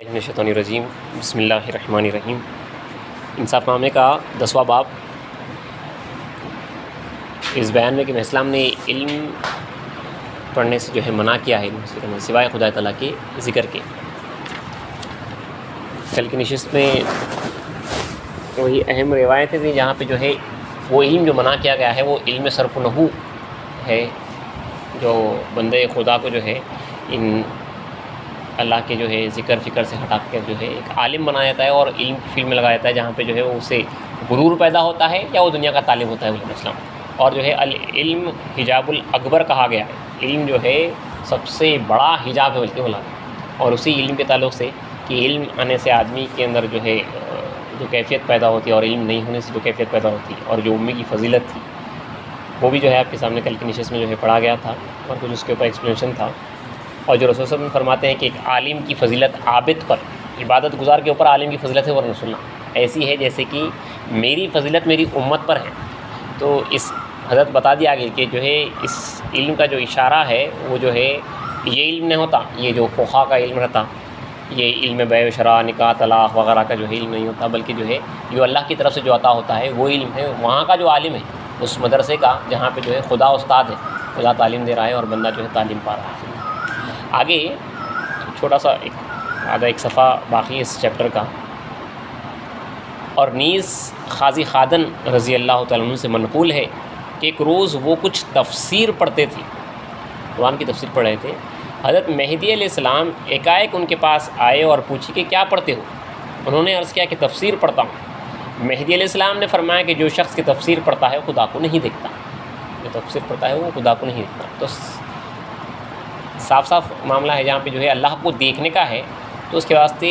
من الشیطان الرجیم بسم اللہ الرحمن الرحیم۔ انصاف نامے کا 10واں باب۔ اس بیان میں کہ اسلام نے علم پڑھنے سے جو ہے منع کیا ہے سوائے خدا تعالیٰ کے ذکر کے۔ کل کی نشست میں وہی اہم روایتیں تھیں جہاں پہ جو ہے وہ علم جو منع کیا گیا ہے وہ علم صرف نحو ہے، جو بندے خدا کو جو ہے ان اللہ کے جو ہے ذکر فکر سے ہٹا کر جو ہے ایک عالم بنایا جاتا ہے اور علم کی فیلڈ میں لگایا جاتا ہے، جہاں پہ جو ہے اسے غرور پیدا ہوتا ہے یا وہ دنیا کا طالب ہوتا ہے علیہ السلام۔ اور جو ہے العلم حجاب الاکبر کہا گیا ہے، علم جو ہے سب سے بڑا حجاب ہے بلکہ بولا، اور اسی علم کے تعلق سے کہ علم آنے سے آدمی کے اندر جو ہے جو کیفیت پیدا ہوتی ہے اور علم نہیں ہونے سے جو کیفیت پیدا ہوتی ہے، اور جو امی کی فضیلت تھی وہ بھی جو ہے آپ کے سامنے کل کی نشست میں جو ہے پڑھا گیا تھا اور کچھ اس کے اوپر ایکسپلینیشن تھا۔ اور جو رسول صلی اللہ علیہ وسلم فرماتے ہیں کہ ایک عالم کی فضیلت عابد پر، عبادت گزار کے اوپر عالم کی فضیلت ہے ورنہ سننا ایسی ہے جیسے کہ میری فضیلت میری امت پر ہے۔ تو اس حضرت بتا دیا گیا کہ جو ہے اس علم کا جو اشارہ ہے وہ جو ہے یہ علم نہیں ہوتا، یہ جو فقہا کا علم رہتا، یہ علم بیع و شراء نکاح طلاق وغیرہ کا جو ہے علم نہیں ہوتا، بلکہ جو ہے جو اللہ کی طرف سے جو عطا ہوتا ہے وہ علم ہے۔ وہاں کا جو عالم ہے اس مدرسے کا جہاں پہ جو ہے خدا استاد ہے، خدا تعلیم دے رہا ہے اور بندہ جو ہے تعلیم پا رہا ہے۔ آگے چھوٹا سا آدھا ایک صفحہ باقی اس چیپٹر کا۔ اور نیز قاضی خادن رضی اللہ تعالیٰ عنہ سے منقول ہے کہ ایک روز وہ کچھ تفسیر پڑھتے تھے، قرآن کی تفسیر پڑھ رہے تھے۔ حضرت مہدی علیہ السلام ایکائک ان کے پاس آئے اور پوچھی کہ کیا پڑھتے ہو؟ انہوں نے عرض کیا کہ تفسیر پڑھتا ہوں۔ مہدی علیہ السلام نے فرمایا کہ جو شخص کی تفسیر پڑھتا ہے وہ خدا کو نہیں دیکھتا، جو تفسیر پڑھتا ہے وہ خدا کو نہیں دیکھتا۔ تو صاف صاف معاملہ ہے جہاں پہ جو ہے اللہ کو دیکھنے کا ہے تو اس کے واسطے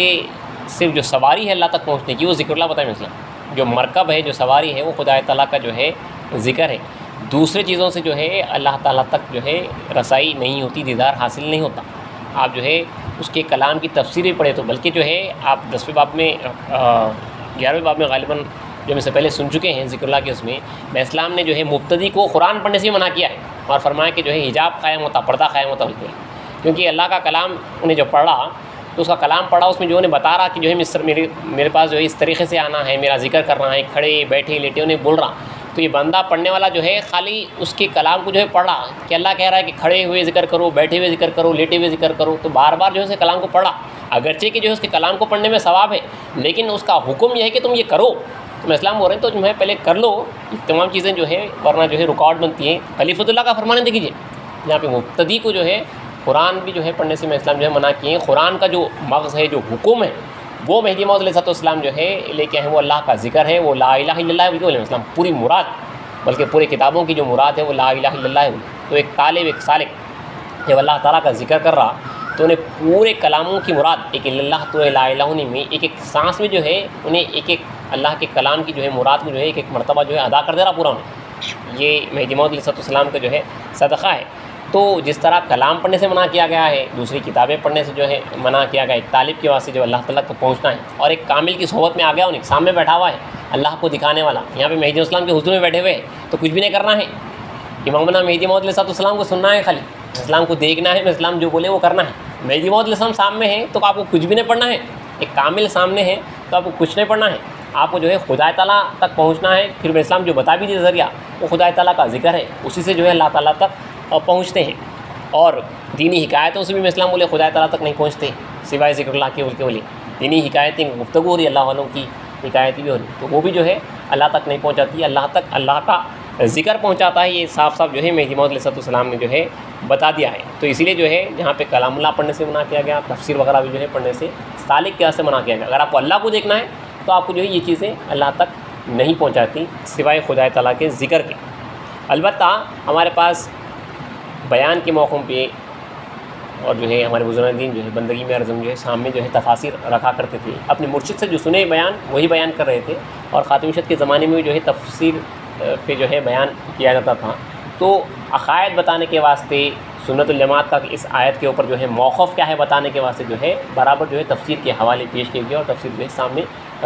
صرف جو سواری ہے اللہ تک پہنچنے کی وہ ذکر اللہ بتائیں مثلا، جو مرکب ہے جو سواری ہے وہ خدا تعالیٰ کا جو ہے ذکر ہے۔ دوسرے چیزوں سے جو ہے اللہ تعالیٰ تک جو ہے رسائی نہیں ہوتی، دیدار حاصل نہیں ہوتا۔ آپ جو ہے اس کے کلام کی تفسیر بھی پڑھے تو بلکہ جو ہے آپ 10ویں باب میں 11ویں باب میں غالباً جو میں سے پہلے سن چکے ہیں ذکر اللہ کے، اس میں اسلام نے جو ہے مبتدی کو قرآن پڑھنے سے منع کیا ہے اور فرمایا کہ جو ہے حجاب قائم ہوتا، پردہ قائم ہوتا بلکہ، کیونکہ اللہ کا کلام انہیں جو پڑھا تو اس کا کلام پڑھا، اس میں جو انہیں بتا رہا کہ جو ہے میرے پاس جو ہے اس طریقے سے آنا ہے، میرا ذکر کرنا ہے، کھڑے بیٹھے لیٹے انہیں بول رہا۔ تو یہ بندہ پڑھنے والا جو ہے خالی اس کے کلام کو جو ہے پڑھ رہا کہ اللہ کہہ رہا ہے کہ کھڑے ہوئے ذکر کرو، بیٹھے ہوئے ذکر کرو، لیٹے ہوئے ذکر کرو، تو بار بار جو ہے اس کے کلام کو پڑھا، اگرچہ کہ جو ہے اس کے کلام کو پڑھنے میں ثواب ہے لیکن اس کا حکم یہ ہے کہ تم یہ کرو۔ تم اسلام بول رہے ہیں تو جو ہے پہلے کر لو تمام چیزیں جو ہے، ورنہ جو ہے رکاوٹ بنتی ہیں۔ خلیفۃ اللہ کا فرمان دیکھیے یہاں پہ مبتدی کو جو ہے قرآن بھی جو ہے پڑھنے سے میں اسلام جو ہے منع کیے ہیں۔ قرآن کا جو مغز ہے، جو حکم ہے، وہ مہدی موعود علیہ السلام جو ہے لے کے آئے ہیں، وہ اللہ کا ذکر ہے، وہ لا الہ الا اللہ علیہ السلام پوری مراد، بلکہ پورے کتابوں کی جو مراد ہے وہ لا الہ الا اللہ ہے۔ تو ایک طالب، ایک سالک جب اللہ تعالیٰ کا ذکر کر رہا تو انہیں پورے کلاموں کی مراد ایک اللہ تو لا الہ میں ایک ایک سانس میں جو ہے انہیں ایک ایک اللہ کے کلام کی جو ہے مراد کو جو ہے ایک ایک مرتبہ جو ہے ادا کر دے رہا پورا انہیں۔ یہ مہدی موعود علیہ السلام کا جو ہے صدقہ ہے۔ تو جس طرح کلام پڑھنے سے منع کیا گیا ہے، دوسری کتابیں پڑھنے سے جو ہے منع کیا گیا، ایک طالب کے واسطے جو اللہ تعالیٰ تک پہنچنا ہے اور ایک کامل کی صحبت میں آ گیا، انہیں سامنے بیٹھا ہوا ہے اللہ کو دکھانے والا، یہاں پہ مہدی السلام کے حضور میں بیٹھے ہوئے ہیں تو کچھ بھی نہیں کرنا ہے، امامنا مہدی موعود علیہ السلام کو سننا ہے، خالی اسلام کو دیکھنا ہے، اسلام جو بولے وہ کرنا ہے۔ مہدی موعود علیہ السلام سامنے ہیں تو آپ کو کچھ بھی نہیں پڑھنا ہے، ایک کامل سامنے ہے تو آپ کو کچھ نہیں پڑھنا ہے، آپ کو جو ہے خدا تعالیٰ تک پہنچنا ہے۔ پھر اسلام جو بتا بھی دیا ذریعہ وہ خدا تعالیٰ کا ذکر ہے، اسی سے جو ہے اللہ تعالیٰ تک پہنچتے ہیں۔ اور دینی حکایتوں سے بھی اسلام بولے خدا تعالیٰ تک نہیں پہنچتے سوائے ذکر اللہ کے بولے، دینی حکایتیں گفتگو ہو رہی اللہ والوں کی حکایتیں بھی ہو رہی تو وہ بھی جو ہے اللہ تک نہیں پہنچاتی، اللہ تک اللہ کا ذکر پہنچاتا ہے۔ یہ صاف صاف جو ہے مہدی موعود علیہ السلام نے جو ہے بتا دیا ہے۔ تو اسی لیے جو ہے جہاں پہ کلام اللہ پڑھنے سے منع کیا گیا، تفسیر وغیرہ بھی جو ہے پڑھنے سے سالک کے واسطے منع کیا گیا۔ اگر آپ کو اللہ کو دیکھنا ہے تو آپ کو جو ہے یہ چیزیں اللہ تک نہیں پہنچاتی سوائے خدا تعالیٰ کے ذکر کے۔ البتہ ہمارے پاس بیان کے موقعوں پہ اور جو ہے ہمارے بزرگ دین جو ہے بندگی میں ارزم جو ہے سامنے جو ہے تفاسیر رکھا کرتے تھے، اپنے مرشد سے جو سنے بیان وہی بیان کر رہے تھے، اور خاتم شد کے زمانے میں جو ہے تفسیر پہ جو ہے بیان کیا جاتا تھا۔ تو عقائد بتانے کے واسطے سنت الجماعت کا اس آیت کے اوپر جو ہے موقف کیا ہے بتانے کے واسطے جو ہے برابر جو ہے تفسیر کے حوالے پیش کیے گئے اور تفسیر جو ہے سامنے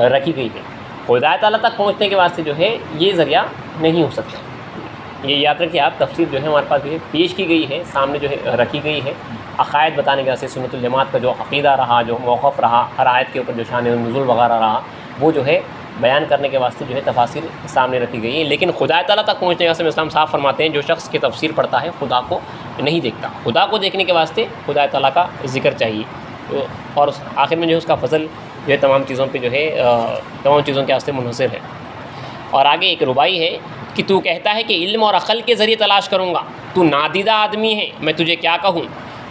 رکھی گئی ہے۔ خدا تعالیٰ تک پہنچنے کے واسطے جو ہے یہ ذریعہ نہیں ہو سکتا، یہ یاد رکھیے آپ، تفسیر جو ہے ہمارے پاس جو ہے پیش کی گئی ہے، سامنے جو ہے رکھی گئی ہے، عقائد بتانے کے واسطے سنت الجماعت کا جو عقیدہ رہا، جو موقف رہا، ہر آیت کے اوپر جو شان نزول وغیرہ رہا، وہ جو ہے بیان کرنے کے واسطے جو ہے تفاسیر سامنے رکھی گئی ہیں۔ لیکن خدا تعالیٰ تک پہنچنے کے واسطے اسلام صاحب فرماتے ہیں جو شخص کی تفسیر پڑھتا ہے خدا کو نہیں دیکھتا، خدا کو دیکھنے کے واسطے خدا تعالیٰ کا ذکر چاہیے، اور آخر میں جو ہے اس کا فضل جو ہے تمام چیزوں پہ جو ہے تمام چیزوں کے واسطے منحصر ہے۔ اور آگے ایک ربائی ہے کہ تو کہتا ہے کہ علم اور عقل کے ذریعے تلاش کروں گا، تو نادیدہ آدمی ہے، میں تجھے کیا کہوں،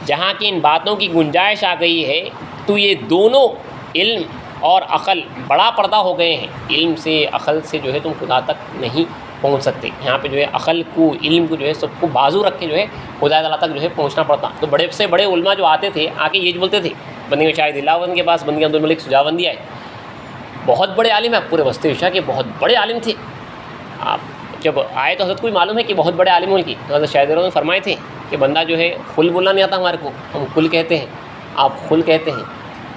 جہاں کی ان باتوں کی گنجائش آ گئی ہے تو یہ دونوں علم اور عقل بڑا پردہ ہو گئے ہیں، علم سے عقل سے جو ہے تم خدا تک نہیں پہنچ سکتے۔ یہاں پہ جو ہے عقل کو علم کو جو ہے سب کو بازو رکھ کے جو ہے خدا تعالیٰ تک جو ہے پہنچنا پڑتا۔ تو بڑے سے بڑے علماء جو آتے تھے آ کے یہ بولتے تھے، بندی شاہد دلاون کے پاس بندی عبدالملک سجاوندی آئے، بہت بڑے عالم ہیں، پورے وسط ایشیا کے بہت بڑے عالم تھے۔ آپ جب آئے تو حضرت کو معلوم ہے کہ بہت بڑے عالم ان کی، تو حضرت شاہد نے فرمائے تھے کہ بندہ جو ہے خل بولنا نہیں آتا ہمارے کو، ہم خل کہتے ہیں، آپ خل کہتے ہیں۔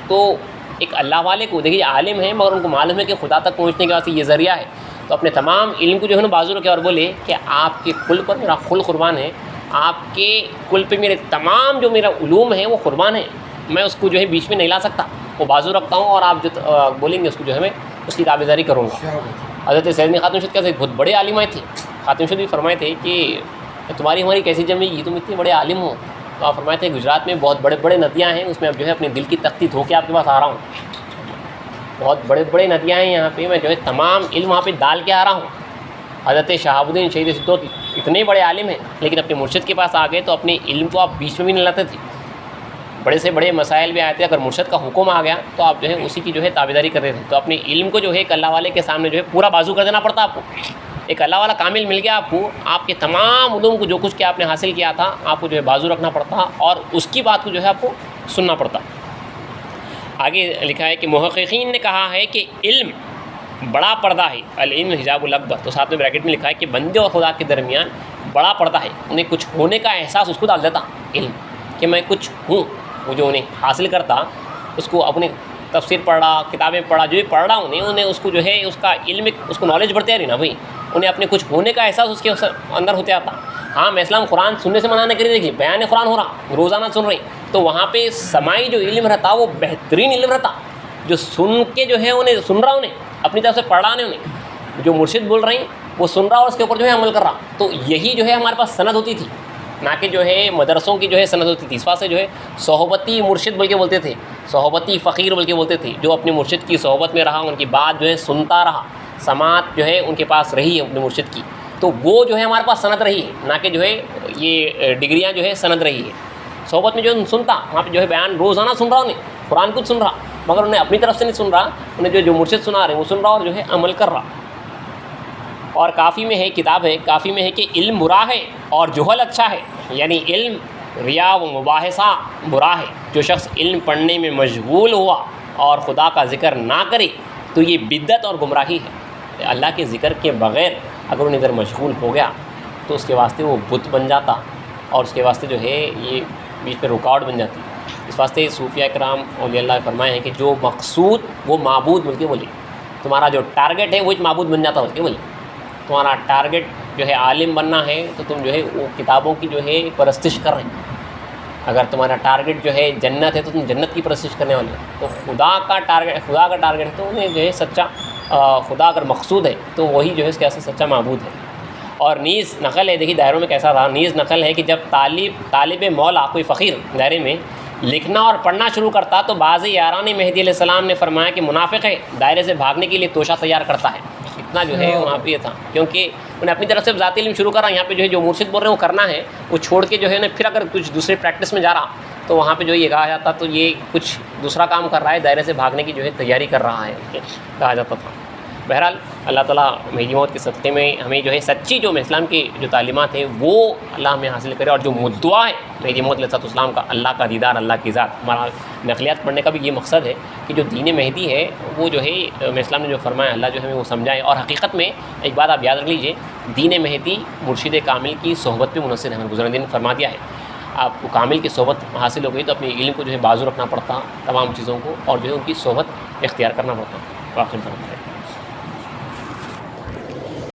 تو ایک اللہ والے کو دیکھیے عالم ہیں مگر ان کو معلوم ہے کہ خدا تک پہنچنے کے واسطے یہ ذریعہ ہے، تو اپنے تمام علم کو جو ہے نا بازو رکھے اور بولے کہ آپ کے خل پر میرا خل قربان ہے، آپ کے خل پہ میرے تمام جو میرا علوم ہے وہ قربان ہے، میں اس کو جو ہے بیچ میں نہیں لا سکتا، وہ بازو رکھتا ہوں، اور آپ جو بولیں گے اس کو جو ہے میں اس کی تابعداری کروں گا۔ حضرت سیدنا خاتون شد کیسے بہت بڑے عالم آئے تھے، خاتون شد بھی فرمائے تھے کہ تمہاری ہماری کیسی جمے گی، تم اتنے بڑے عالم ہو۔ تو آپ فرمائے تھے گجرات میں بہت بڑے بڑے ندیاں ہیں، اس میں اب جو ہے اپنے دل کی تختی دھو کے آپ کے پاس آ رہا ہوں، بہت بڑے بڑے ندیاں ہیں یہاں پہ، میں جو ہے تمام علم وہاں پہ ڈال کے آ رہا ہوں۔ حضرت شہاب الدین شہید سدوت اتنے بڑے عالم ہیں لیکن اپنے مرشد کے پاس آ گئے تو اپنے علم کو آپ بیچ میں بھی نہیں لاتے تھے، بڑے سے بڑے مسائل بھی آئے تھے، اگر مرشد کا حکم آ گیا تو آپ جو ہے اسی کی جو ہے تابعداری کرتے تھے۔ تو اپنے علم کو جو ہے ایک اللہ والے کے سامنے جو ہے پورا بازو کر دینا پڑتا آپ کو، ایک اللہ والا کامل مل گیا آپ کو، آپ کے تمام علوم کو جو کچھ کہ آپ نے حاصل کیا تھا آپ کو جو ہے بازو رکھنا پڑتا اور اس کی بات کو جو ہے آپ کو سننا پڑتا۔ آگے لکھا ہے کہ محققین نے کہا ہے کہ علم بڑا پردہ ہے، العلم حجاب الاکبر، تو ساتھ میں بریکٹ میں لکھا ہے کہ بندے اور خدا کے درمیان بڑا پردہ ہے، انہیں کچھ ہونے کا احساس اس کو ڈال دیتا علم کہ میں کچھ ہوں، وہ جو انہیں حاصل کرتا اس کو اپنے تفسیر پڑھ رہا، کتابیں پڑھا، جو بھی پڑھ رہا انہیں اس کو جو ہے اس کا علم اس کو نالج بڑھتے رہی نا بھائی، انہیں اپنے کچھ ہونے کا احساس اس کے اندر ہوتے آتا۔ ہاں میں اسلام قرآن سننے سے منع نہیں کری، دیکھیے بیان قرآن ہو رہا روزانہ سن رہے تو وہاں پہ سماعی جو علم رہتا وہ بہترین علم رہتا، جو سن کے جو ہے انہیں سن رہا، انہیں اپنی طرف سے پڑھ رہا، انہیں جو مرشد بول رہے ہیں وہ سن رہا اور اس کے اوپر جو ہے عمل کر رہا، تو یہی جو ہے ہمارے پاس سند ہوتی تھی، نہ کہ جو ہے مدرسوں کی جو ہے سند ہوتی تھی۔ اس واسطے جو ہے صحبتی مرشد بول کے بولتے تھے، صحبتی فقیر بول کے بولتے تھے، جو اپنے مرشد کی صحبت میں رہا، ان کی بات جو ہے سنتا رہا، سماعت جو ہے ان کے پاس رہی ہے اپنے مرشد کی، تو وہ جو ہے ہمارے پاس سند رہی ہے، نہ کہ جو ہے یہ ڈگریاں جو ہے سند رہی ہے۔ صحبت میں جو سنتا وہاں پہ جو ہے بیان روزانہ سن رہا، انہیں قرآن کچھ سن رہا مگر انہیں اپنی طرف سے نہیں سن رہا، انہیں جو مرشد سنا رہے ہیں وہ سن رہا اور جو ہے عمل کر رہا۔ اور کافی میں ہے، کتاب ہے کافی میں ہے کہ علم برا ہے اور جہل اچھا ہے، یعنی علم ریا و مباحثہ برا ہے، جو شخص علم پڑھنے میں مشغول ہوا اور خدا کا ذکر نہ کرے تو یہ بدعت اور گمراہی ہے۔ اللہ کے ذکر کے بغیر اگر انہیں ادھر مشغول ہو گیا تو اس کے واسطے وہ بت بن جاتا اور اس کے واسطے جو ہے یہ بیچ پہ رکاوٹ بن جاتی۔ اس واسطے صوفیہ کرام اولیاء اللہ فرمائے ہیں کہ جو مقصود وہ معبود بول کے بولے، تمہارا جو ٹارگٹ ہے وہ ایک معبود بن جاتا بول کے بولے، تمہارا ٹارگٹ جو ہے عالم بننا ہے تو تم جو ہے وہ کتابوں کی جو ہے پرستش کر رہے ہیں، اگر تمہارا ٹارگٹ جو ہے جنت ہے تو تم جنت کی پرستش کرنے والے ہو، تو خدا کا ٹارگٹ ہے تو انہیں جو ہے سچا خدا اگر مقصود ہے تو وہی جو ہے اس کے ایسا سچا معبود ہے۔ اور نیز نقل ہے، دیکھیے دائروں میں کیسا تھا، نیز نقل ہے کہ جب طالب مولا کوئی فقیر دائرے میں لکھنا اور پڑھنا شروع کرتا تو بعض یاران مہدی علیہ السلام نے فرمایا کہ منافق ہے، دائرے سے بھاگنے کے لیے توشہ تیار کرتا ہے، اتنا جو ہے وہاں پہ یہ تھا، کیونکہ انہیں اپنی طرف سے ذاتی علم شروع کر رہا، یہاں پہ جو ہے جو مرشد بول رہے ہیں وہ کرنا ہے، وہ چھوڑ کے جو ہے نا پھر اگر کچھ دوسرے پریکٹس میں جا رہا تو وہاں پہ جو یہ کہا جاتا تو یہ کچھ دوسرا کام کر رہا ہے، دائرے سے بھاگنے کی جو ہے تیاری کر رہا ہے کہا جاتا تھا۔ بہرحال اللہ تعالیٰ مہدی موت کے صدقے میں ہمیں جو ہے سچی جو اسلام کی جو تعلیمات ہیں وہ اللہ ہمیں حاصل کرے، اور جو مدعا ہے مہدی موت علیہ السلام کا، اللہ کا دیدار، اللہ کی ذات، ہمارا نقلیات پڑھنے کا بھی یہ مقصد ہے کہ جو دین مہدی ہے وہ جو ہے اسلام نے جو فرمایا اللہ جو ہمیں وہ سمجھائے۔ اور حقیقت میں ایک بات آپ یاد رکھ لیجئے، دین مہدی مرشد کامل کی صحبت پہ منحصر ہے، ہمیں گزرنے دن فرما دیا ہے، آپ کو کامل کی صحبت حاصل ہو گئی تو اپنے علم کو جو ہے بازو رکھنا پڑتا تمام چیزوں کو، اور جو ہے ان کی صحبت اختیار کرنا پڑتا۔ واقعی